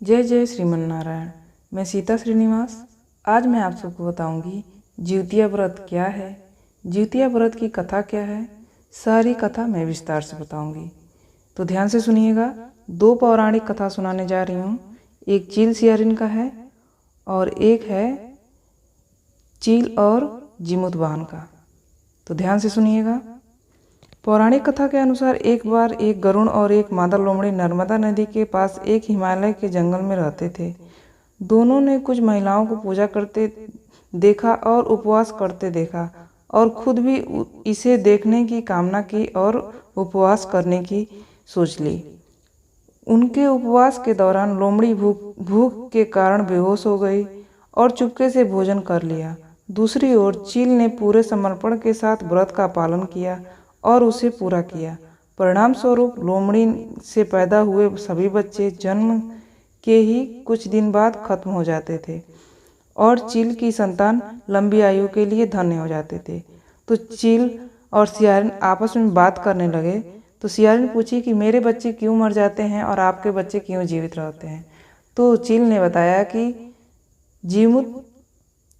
जय जय श्रीमन नारायण। मैं सीता श्रीनिवास। आज मैं आप सबको बताऊंगी जिउतिया व्रत क्या है, जिउतिया व्रत की कथा क्या है। सारी कथा मैं विस्तार से बताऊंगी, तो ध्यान से सुनिएगा। दो पौराणिक कथा सुनाने जा रही हूँ। एक चील सियारिन का है और एक है चील और जिमुत वाहन का। तो ध्यान से सुनिएगा। पौराणिक कथा के अनुसार एक बार एक गरुड़ और एक मादा लोमड़ी नर्मदा नदी के पास एक हिमालय के जंगल में रहते थे। दोनों ने कुछ महिलाओं को पूजा करते देखा और उपवास करते देखा और खुद भी इसे देखने की कामना की और उपवास करने की सोच ली। उनके उपवास के दौरान लोमड़ी भूख के कारण बेहोश हो गई और चुपके से भोजन कर लिया। दूसरी ओर चील ने पूरे समर्पण के साथ व्रत का पालन किया और उसे पूरा किया। परिणाम स्वरूप लोमड़ी से पैदा हुए सभी बच्चे जन्म के ही कुछ दिन बाद खत्म हो जाते थे और चील की संतान लंबी आयु के लिए धन्य हो जाते थे। तो चील और सियारिन आपस में बात करने लगे। तो सियारिन पूछी कि मेरे बच्चे क्यों मर जाते हैं और आपके बच्चे क्यों जीवित रहते हैं। तो चील ने बताया कि जिमुत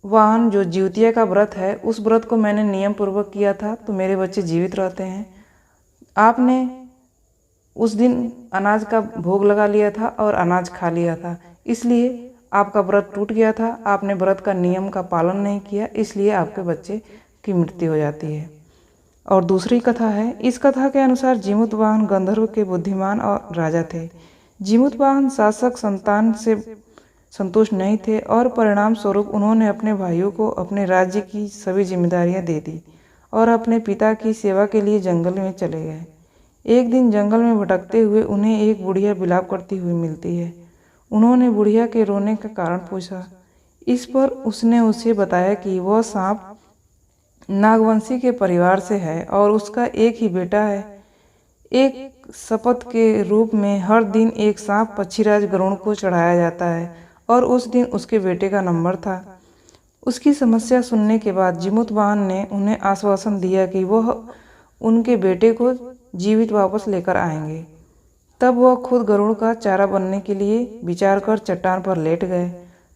वाहन जो जिउतिया का व्रत है, उस व्रत को मैंने नियम पूर्वक किया था तो मेरे बच्चे जीवित रहते हैं। आपने उस दिन अनाज का भोग लगा लिया था और अनाज खा लिया था, इसलिए आपका व्रत टूट गया था। आपने व्रत का नियम का पालन नहीं किया, इसलिए आपके बच्चे की मृत्यु हो जाती है। और दूसरी कथा है। इस कथा के अनुसार जिमुत वाहन गंधर्व के बुद्धिमान और राजा थे। जिमुत वाहन शासक संतान से संतुष्ट नहीं थे और परिणाम स्वरूप उन्होंने अपने भाइयों को अपने राज्य की सभी जिम्मेदारियां दे दी और अपने पिता की सेवा के लिए जंगल में चले गए। एक दिन जंगल में भटकते हुए उन्हें एक बुढ़िया विलाप करती हुई मिलती है। उन्होंने बुढ़िया के रोने का कारण पूछा। इस पर उसने उसे बताया कि वह सांप नागवंशी के परिवार से है और उसका एक ही बेटा है। एक शपथ के रूप में हर दिन एक सांप पक्षीराज गरुड़ को चढ़ाया जाता है और उस दिन उसके बेटे का नंबर था। उसकी समस्या सुनने के बाद जिमुत वाहन ने उन्हें आश्वासन दिया कि वह उनके बेटे को जीवित वापस लेकर आएंगे। तब वह खुद गरुड़ का चारा बनने के लिए विचार कर चट्टान पर लेट गए।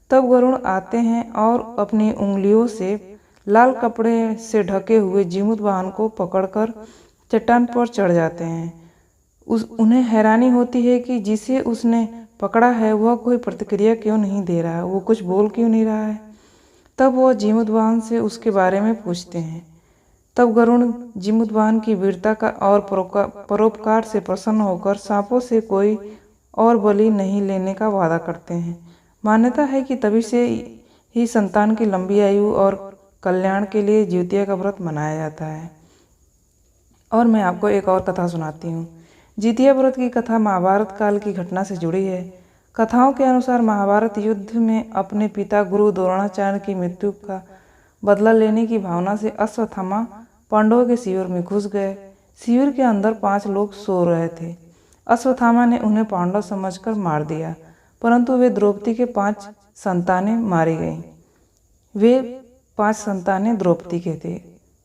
तब गरुड़ आते हैं और अपनी उंगलियों से लाल कपड़े से ढके हुए जिमुत वाहन को पकड़कर चट्टान पर चढ़ जाते हैं। उन्हें हैरानी होती है कि जिसे उसने पकड़ा है वह कोई प्रतिक्रिया क्यों नहीं दे रहा है, वो कुछ बोल क्यों नहीं रहा है। तब वह जिमुत वाहन से उसके बारे में पूछते हैं। तब गरुड़ जिमुत वाहन की वीरता का और परोपकार से प्रसन्न होकर सांपों से कोई और बलि नहीं लेने का वादा करते हैं। मान्यता है कि तभी से ही संतान की लंबी आयु और कल्याण के लिए जिउतिया का व्रत मनाया जाता है। और मैं आपको एक और कथा सुनाती हूँ। जिउतिया व्रत की कथा महाभारत काल की घटना से जुड़ी है। कथाओं के अनुसार महाभारत युद्ध में अपने पिता गुरु द्रोणाचार्य की मृत्यु का बदला लेने की भावना से अश्वत्थामा पांडवों के शिविर में घुस गए। शिविर के अंदर 5 लोग सो रहे थे। अश्वत्थामा ने उन्हें पांडव समझकर मार दिया, परंतु वे द्रौपदी के 5 संतानें मारी गईं। वे 5 संतानें द्रौपदी के थे।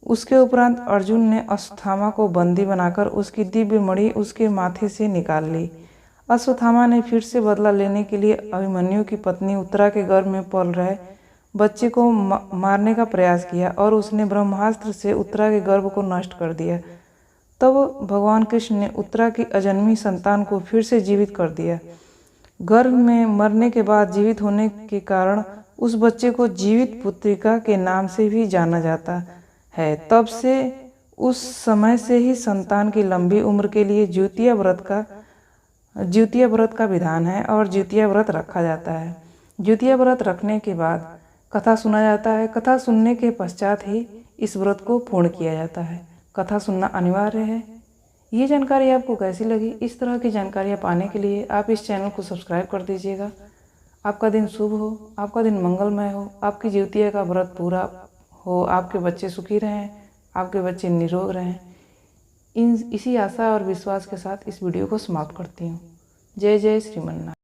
उसके उपरांत अर्जुन ने अश्वत्थामा को बंदी बनाकर उसकी दिव्य मणि उसके माथे से निकाल ली। अश्वत्थामा ने फिर से बदला लेने के लिए अभिमन्यु की पत्नी उत्तरा के गर्भ में पल रहे बच्चे को मारने का प्रयास किया और उसने ब्रह्मास्त्र से उत्तरा के गर्भ को नष्ट कर दिया। तब भगवान कृष्ण ने उत्तरा की अजन्मी संतान को फिर से जीवित कर दिया। गर्भ में मरने के बाद जीवित होने के कारण उस बच्चे को जीवित पुत्रिका के नाम से भी जाना जाता है। तब से उस समय से ही संतान की लंबी उम्र के लिए जिउतिया व्रत का विधान है और जिउतिया व्रत रखा जाता है। जिउतिया व्रत रखने के बाद कथा सुना जाता है। कथा सुनने के पश्चात ही इस व्रत को पूर्ण किया जाता है। कथा सुनना अनिवार्य है। ये जानकारी आपको कैसी लगी? इस तरह की जानकारियाँ पाने के लिए आप इस चैनल को सब्सक्राइब कर दीजिएगा। आपका दिन शुभ हो, आपका दिन मंगलमय हो, आपकी जिउतिया का व्रत पूरा हो, आपके बच्चे सुखी रहें, आपके बच्चे निरोग रहें। इसी आशा और विश्वास के साथ इस वीडियो को समाप्त करती हूँ। जय जय श्रीमन नारायण।